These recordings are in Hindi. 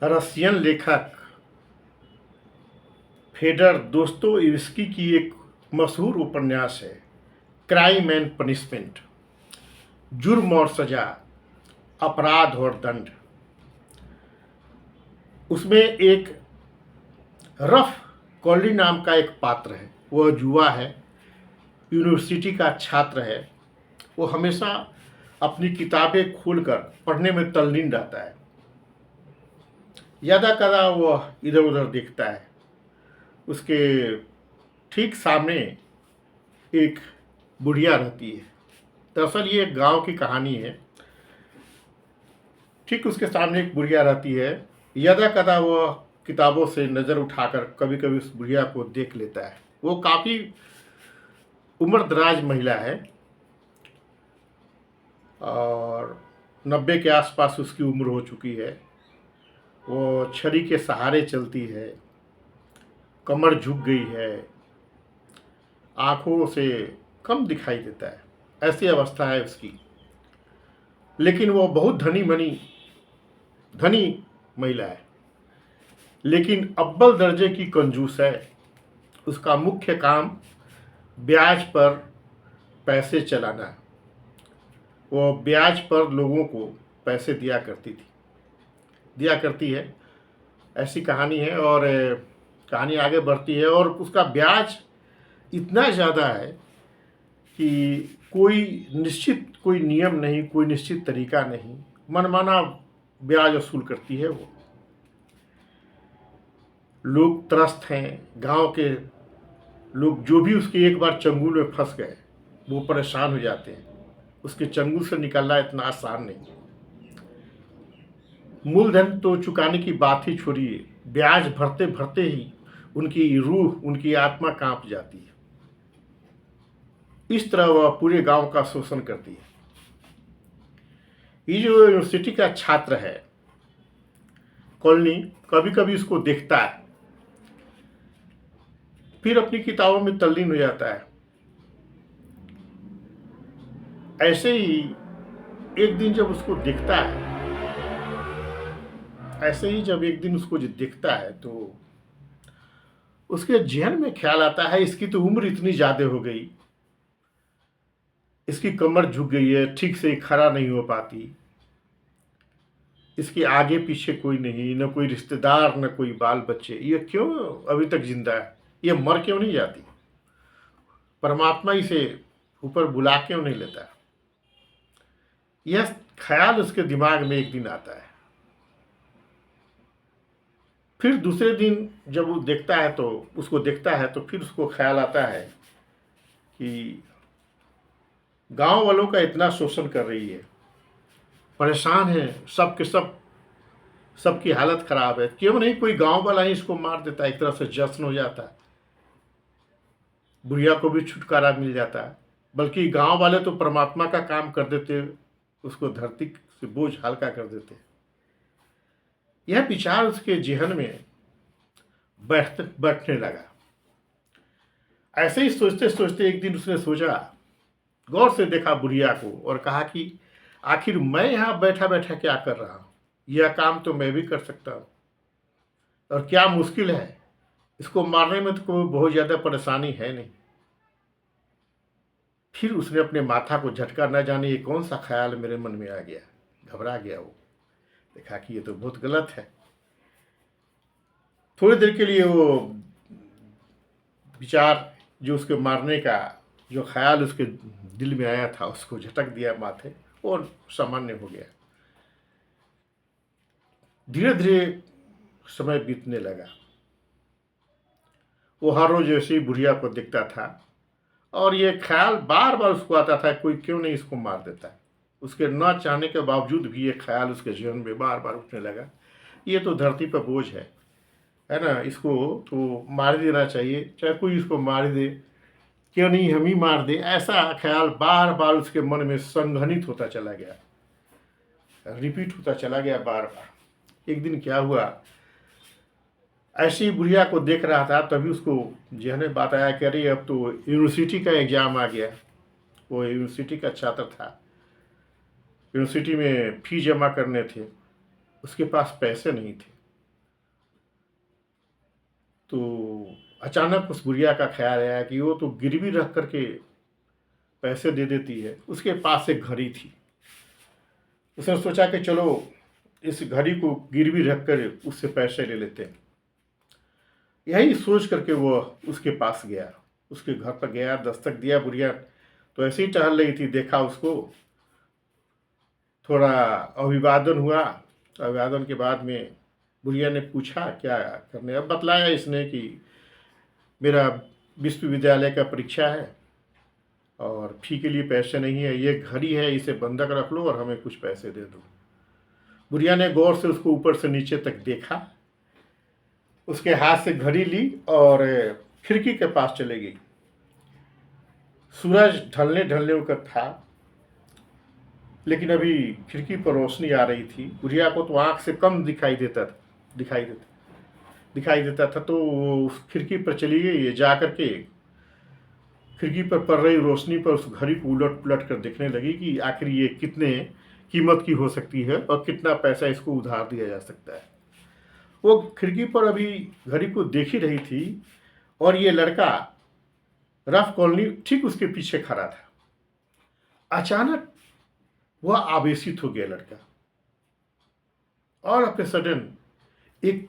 रशियन लेखक फेडर दोस्तोयेव्स्की की एक मशहूर उपन्यास है क्राइम एंड पनिशमेंट। जुर्म और सजा, अपराध और दंड। उसमें एक रफ कॉली नाम का एक पात्र है। वह युवा है, यूनिवर्सिटी का छात्र है। वो हमेशा अपनी किताबें खोलकर पढ़ने में तल्लीन रहता है। यदा कदा वह इधर उधर देखता है। उसके ठीक सामने एक बुढ़िया रहती है। दरअसल ये एक गांव की कहानी है। ठीक उसके सामने एक बुढ़िया रहती है। यदा कदा वह किताबों से नज़र उठाकर कभी कभी उस बुढ़िया को देख लेता है। वो काफ़ी उम्रदराज महिला है और 90 के आसपास उसकी उम्र हो चुकी है। वो छड़ी के सहारे चलती है, कमर झुक गई है, आँखों से कम दिखाई देता है, ऐसी अवस्था है उसकी। लेकिन वो बहुत धनी महिला है, लेकिन अव्वल दर्जे की कंजूस है। उसका मुख्य काम ब्याज पर पैसे चलाना है। वो ब्याज पर लोगों को पैसे दिया करती है। ऐसी कहानी है और कहानी आगे बढ़ती है और उसका ब्याज इतना ज़्यादा है कि कोई नियम नहीं, कोई निश्चित तरीका नहीं, मनमाना ब्याज वसूल करती है वो। लोग त्रस्त हैं, गांव के लोग जो भी उसके एक बार चंगुल में फंस गए वो परेशान हो जाते हैं। उसके चंगुल से निकलना इतना आसान नहीं। मूलधन तो चुकाने की बात ही छोड़िए, ब्याज भरते भरते ही उनकी रूह, उनकी आत्मा कांप जाती है। इस तरह वह पूरे गांव का शोषण करती है। ये जो यूनिवर्सिटी का छात्र है कॉलोनी, कभी कभी उसको देखता है, फिर अपनी किताबों में तल्लीन हो जाता है। ऐसे ही एक दिन जब उसको देखता है तो उसके जहन में ख्याल आता है, इसकी तो उम्र इतनी ज्यादा हो गई, इसकी कमर झुक गई है, ठीक से खड़ा नहीं हो पाती, इसके आगे पीछे कोई नहीं, न कोई रिश्तेदार, न कोई बाल बच्चे, ये क्यों अभी तक जिंदा है? ये मर क्यों नहीं जाती? परमात्मा इसे ऊपर बुला क्यों नहीं लेता? यह ख्याल उसके दिमाग में एक दिन आता है। फिर दूसरे दिन जब वो देखता है तो फिर उसको ख्याल आता है कि गांव वालों का इतना शोषण कर रही है, परेशान है, सबकी हालत खराब है, क्यों नहीं कोई गांव वाला ही इसको मार देता, एक तरह से जश्न हो जाता है, बुढ़िया को भी छुटकारा मिल जाता है। बल्कि गांव वाले तो परमात्मा का काम कर देते, उसको धरती से बोझ हल्का कर देते। यह विचार उसके जहन में बैठने लगा। ऐसे ही सोचते सोचते एक दिन उसने सोचा, गौर से देखा बुढ़िया को और कहा कि आखिर मैं यहाँ बैठा बैठा क्या कर रहा हूँ? यह काम तो मैं भी कर सकता हूँ, और क्या मुश्किल है, इसको मारने में तो कोई बहुत ज़्यादा परेशानी है नहीं। फिर उसने अपने माथा को झटका, न जाने ये कौन सा ख्याल मेरे मन में आ गया। घबरा गया वो, देखा कि ये तो बहुत गलत है। थोड़ी देर के लिए वो विचार, जो उसके मारने का जो ख्याल उसके दिल में आया था, उसको झटक दिया माथे और सामान्य हो गया। धीरे धीरे समय बीतने लगा। वो हर रोज ऐसे ही बुढ़िया को देखता था और ये ख्याल बार बार उसको आता था, कोई क्यों नहीं इसको मार देता है। उसके न चाहने के बावजूद भी ये ख्याल उसके जीवन में बार बार उठने लगा, ये तो धरती पर बोझ है ना, इसको तो मार देना चाहिए, चाहे कोई इसको मार दे, क्यों नहीं हम ही मार दे। ऐसा ख्याल बार बार उसके मन में संघनित होता चला गया, रिपीट होता चला गया बार बार। एक दिन क्या हुआ, ऐसी बुढ़िया को देख रहा था, तभी उसको जहन में बात आया कि अरे अब तो यूनिवर्सिटी का एग्ज़ाम आ गया। वो यूनिवर्सिटी का छात्र था, यूनिवर्सिटी में फी जमा करने थे, उसके पास पैसे नहीं थे। तो अचानक उस बुढ़िया का ख्याल आया कि वो तो गिरवी रख करके पैसे दे देती है। उसके पास एक घड़ी थी। उसने सोचा कि चलो इस घड़ी को गिरवी रख कर उससे पैसे ले लेते हैं। यही सोच करके वो उसके पास गया, उसके घर पर गया, दस्तक दिया। बुढ़िया तो ऐसे ही टहल रही थी, देखा उसको, थोड़ा अभिवादन हुआ। अभिवादन के बाद में बुढ़िया ने पूछा क्या करने। अब बतलाया इसने कि मेरा विश्वविद्यालय का परीक्षा है और फी के लिए पैसे नहीं है, ये घड़ी है, इसे बंधक रख लो और हमें कुछ पैसे दे दो। बुढ़िया ने गौर से उसको ऊपर से नीचे तक देखा, उसके हाथ से घड़ी ली और खिड़की के पास चले गई। सूरज ढलने ढलने का था, लेकिन अभी खिड़की पर रोशनी आ रही थी। बुढ़िया को तो आंख से कम दिखाई देता था। तो वो उस खिड़की पर चली गई, जा करके खिड़की पर पड़ रही रोशनी पर उस घड़ी को उलट पुलट कर देखने लगी कि आखिर ये कितने कीमत की हो सकती है और कितना पैसा इसको उधार दिया जा सकता है। वो खिड़की पर अभी घड़ी को देख ही रही थी और ये लड़का रफ कॉलोनी ठीक उसके पीछे खड़ा था। अचानक वह आवेशित हो गया लड़का, और अपने सडन एक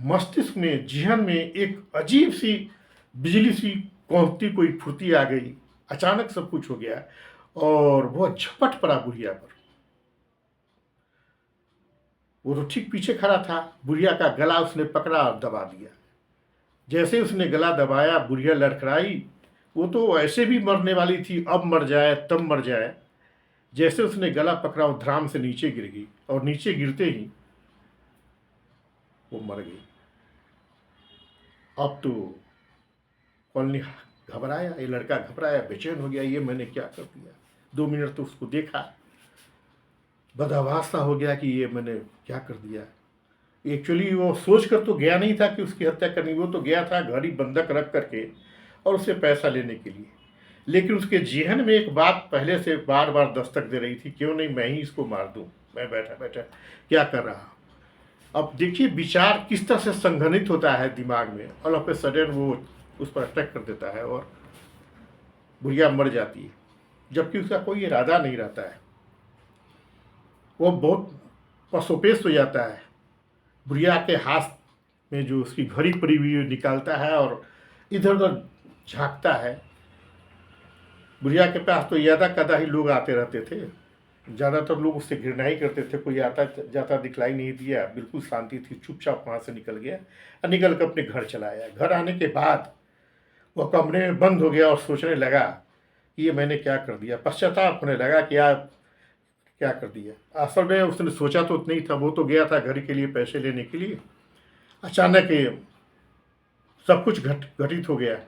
मस्तिष्क में, जिहन में एक अजीब सी बिजली सी कौंधती कोई फुर्ती आ गई। अचानक सब कुछ हो गया और वह झपट पड़ा बुढ़िया पर। वो तो ठीक पीछे खड़ा था। बुढ़िया का गला उसने पकड़ा और दबा दिया। जैसे उसने गला दबाया, बुढ़िया लड़खड़ाई। वो तो ऐसे भी मरने वाली थी, अब मर जाए तब मर जाए। जैसे उसने गला पकड़ा, वो धड़ाम से नीचे गिर गई और नीचे गिरते ही वो मर गई। अब तो कॉलोनी घबराया, ये लड़का घबराया, बेचैन हो गया, ये मैंने क्या कर दिया। 2 मिनट तो उसको देखा, बदहवास सा हो गया कि ये मैंने क्या कर दिया। एक्चुअली वो सोच कर तो गया नहीं था कि उसकी हत्या करनी, वो तो गया था घड़ी बंधक रख करके और उससे पैसा लेने के लिए। लेकिन उसके जेहन में एक बात पहले से बार बार दस्तक दे रही थी, क्यों नहीं मैं ही इसको मार दूं, मैं बैठा बैठा क्या कर रहा। अब देखिए विचार किस तरह से संघनित होता है दिमाग में, और अब सडन वो उस पर अटैक कर देता है और बुढ़िया मर जाती है, जबकि उसका कोई इरादा नहीं रहता है। वो बहुत पसोपेश हो जाता है। बुढ़िया के हाथ में जो उसकी घड़ी पड़ी हुई निकालता है और इधर उधर झांकता है। बुढ़िया के पास तो ज़्यादा कदा ही लोग आते रहते थे, ज़्यादातर लोग उससे घृणा ही करते थे। कोई आता जाता दिखलाई नहीं दिया, बिल्कुल शांति थी। चुपचाप वहाँ से निकल गया और निकल कर अपने घर चला आया। घर आने के बाद वह कमरे में बंद हो गया और सोचने लगा कि ये मैंने क्या कर दिया। पश्चाताप होने लगा कि यार क्या कर दिया। असल में उसने सोचा तो उतना ही था, वो तो गया था घर के लिए पैसे लेने के लिए। अचानक सब कुछ घटित हो गया।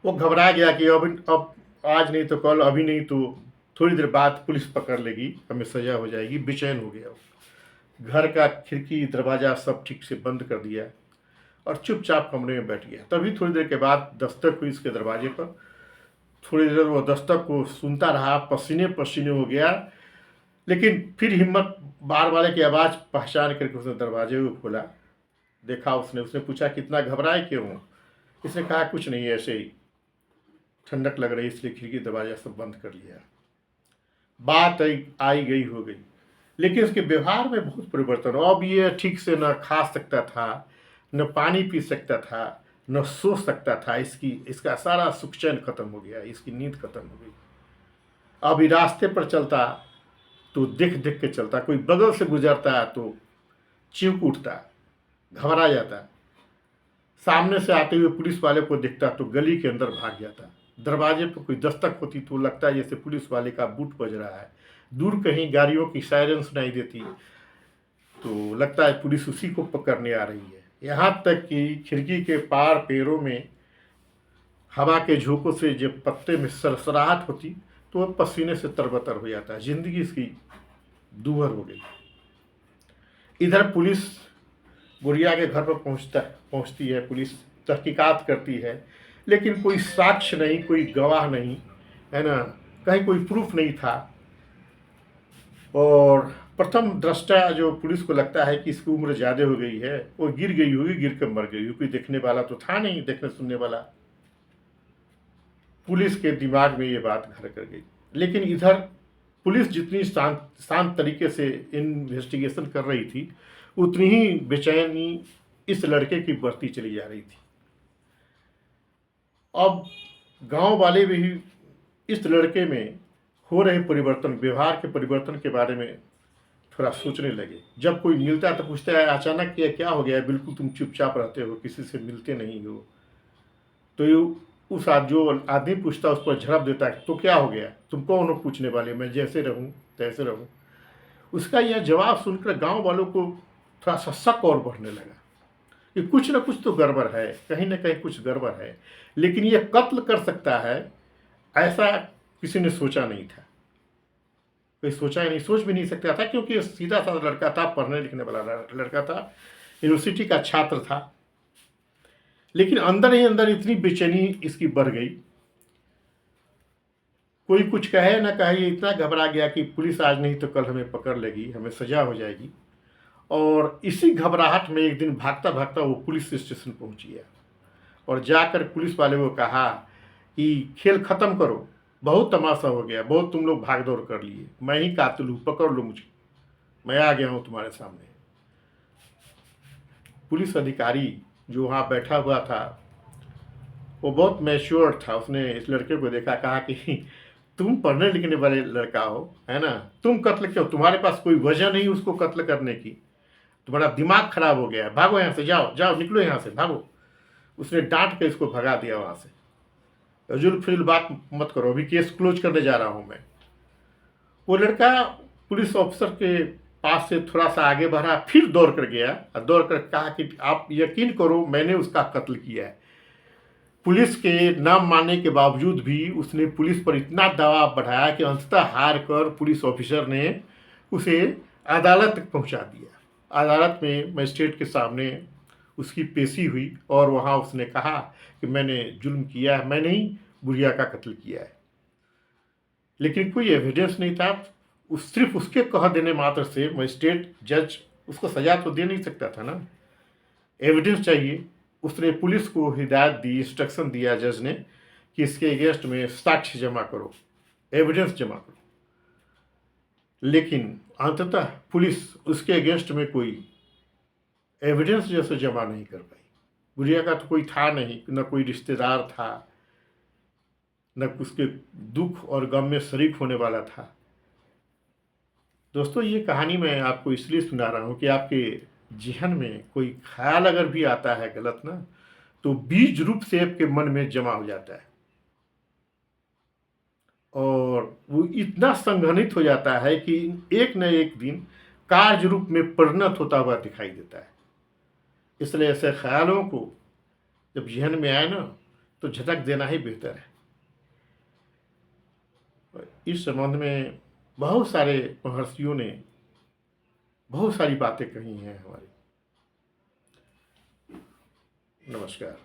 वो घबरा गया कि अब आज नहीं तो कल, अभी नहीं तो थोड़ी देर बाद पुलिस पकड़ लेगी, हमें सजा हो जाएगी। बेचैन हो गया वो। घर का खिड़की दरवाज़ा सब ठीक से बंद कर दिया और चुपचाप कमरे में बैठ गया। तभी थोड़ी देर के बाद दस्तक हुई इसके दरवाजे पर। थोड़ी देर वो दस्तक को सुनता रहा, पसीने पसीने हो गया, लेकिन फिर हिम्मत, बार वाले की आवाज़ पहचान करके उसने दरवाजे को खोला। देखा उसने पूछा कितना घबराए क्यों हो। इसने कहा कुछ नहीं, ऐसे ही ठंडक लग रही इसलिए खिड़की दरवाजा सब बंद कर लिया। बात आई गई हो गई, लेकिन उसके व्यवहार में बहुत परिवर्तन। अब ये ठीक से न खा सकता था, न पानी पी सकता था, न सो सकता था। इसका सारा सुख चैन खत्म हो गया, इसकी नींद खत्म हो गई। अब रास्ते पर चलता तो देख देख के चलता, कोई बगल से गुजरता तो चीख उठता, घबरा जाता। सामने से आते हुए पुलिस वाले को दिखता तो गली के अंदर भाग जाता। दरवाजे पर कोई दस्तक होती तो लगता है जैसे पुलिस वाले का बूट बज रहा है। दूर कहीं गाड़ियों की सायरन सुनाई देती तो लगता है पुलिस उसी को पकड़ने आ रही है। यहाँ तक कि खिड़की के पार पैरों में हवा के झोंकों से जब पत्ते में सरसराहट होती तो वह पसीने से तरबतर हो जाता है। जिंदगी इसकी दूभर हो गई। इधर पुलिस बुढ़िया के घर पर पहुंचती है। पुलिस तहकीकात करती है, लेकिन कोई साक्ष्य नहीं, कोई गवाह नहीं, है ना, कहीं कोई प्रूफ नहीं था। और प्रथम दृष्टा जो पुलिस को लगता है कि इसकी उम्र ज़्यादा हो गई है, वो गिर गई होगी, गिर कर मर गई होगी, कोई देखने वाला तो था नहीं, देखने सुनने वाला। पुलिस के दिमाग में ये बात घर कर गई। लेकिन इधर पुलिस जितनी शांत शांत तरीके से इन्वेस्टिगेशन कर रही थी, उतनी ही बेचैनी इस लड़के की बढ़ती चली जा रही थी। अब गांव वाले भी इस लड़के में हो रहे परिवर्तन, व्यवहार के परिवर्तन के बारे में थोड़ा सोचने लगे। जब कोई मिलता है तो पूछता है, अचानक क्या हो गया है, बिल्कुल तुम चुपचाप रहते हो, किसी से मिलते नहीं हो। तो जो आदमी पूछता है उस पर झड़प देता है, तो क्या हो गया, तुम कौन हो पूछने वाले, मैं जैसे रहूं तैसे रहूं। उसका यह जवाब सुनकर गांव वालों को थोड़ा सा शक और बढ़ने लगा कि कुछ ना कुछ तो गड़बड़ है, कहीं ना कहीं कुछ गड़बड़ है। लेकिन यह कत्ल कर सकता है, ऐसा किसी ने सोचा नहीं था। कोई सोचा ही नहीं, सोच भी नहीं सकता था, क्योंकि ये सीधा साधा लड़का था, पढ़ने लिखने वाला लड़का था, यूनिवर्सिटी का छात्र था। लेकिन अंदर ही अंदर इतनी बेचैनी इसकी बढ़ गई, कोई कुछ कहे ना कहे, ये इतना घबरा गया कि पुलिस आज नहीं तो कल हमें पकड़ लेगी, हमें सजा हो जाएगी। और इसी घबराहट में एक दिन भागता भागता वो पुलिस स्टेशन पहुंच गया और जाकर पुलिस वाले को कहा कि खेल ख़त्म करो, बहुत तमाशा हो गया, बहुत तुम लोग भाग दौड़ कर लिए, मैं ही कातिल हूँ, पकड़ लो मुझे, मैं आ गया हूँ तुम्हारे सामने। पुलिस अधिकारी जो वहाँ बैठा हुआ था वो बहुत मैच्योर था। उसने इस लड़के को देखा, कहा कि तुम पढ़ने लिखने वाले लड़का हो, है ना, तुम कत्ल क्यों, तुम्हारे पास कोई वजह नहीं उसको कत्ल करने की, तुम्हारा दिमाग खराब हो गया है, भागो यहाँ से, जाओ जाओ, निकलो यहाँ से, भागो। उसने डांट के इसको भगा दिया वहाँ से। फजूल फिजूल बात मत करो, अभी केस क्लोज करने जा रहा हूँ मैं। वो लड़का पुलिस ऑफिसर के पास से थोड़ा सा आगे बढ़ा, फिर दौड़ कर गया और दौड़ कर कहा कि आप यकीन करो, मैंने उसका कत्ल किया है। पुलिस के न मानने के बावजूद भी उसने पुलिस पर इतना दबाव बढ़ाया कि अंततः हार कर पुलिस ऑफिसर ने उसे अदालत तक पहुंचा दिया। अदालत में मजिस्ट्रेट के सामने उसकी पेशी हुई और वहां उसने कहा कि मैंने जुल्म किया है, मैंने ही बुढ़िया का कत्ल किया है। लेकिन कोई एविडेंस नहीं था। सिर्फ उसके कह देने मात्र से मजिस्ट्रेट जज उसको सजा तो दे नहीं सकता था ना, एविडेंस चाहिए। उसने पुलिस को हिदायत दी, इंस्ट्रक्शन दिया जज ने कि इसके अगेंस्ट में साक्ष्य जमा करो, एविडेंस जमा करो। लेकिन अंततः पुलिस उसके अगेंस्ट में कोई एविडेंस जैसे जमा नहीं कर पाई। बुढ़िया का तो कोई था नहीं, न कोई रिश्तेदार था, न उसके दुख और गम में शरीक होने वाला था। दोस्तों, ये कहानी मैं आपको इसलिए सुना रहा हूँ कि आपके जहन में कोई ख्याल अगर भी आता है गलत ना, तो बीज रूप से आपके मन में जमा हो जाता है और वो इतना संघनित हो जाता है कि एक न एक दिन कार्य रूप में परिणत होता हुआ दिखाई देता है। इसलिए ऐसे ख्यालों को जब जहन में आए ना, तो झटक देना ही बेहतर है। इस संबंध में बहुत सारे महर्षियों ने बहुत सारी बातें कही हैं हमारी। नमस्कार।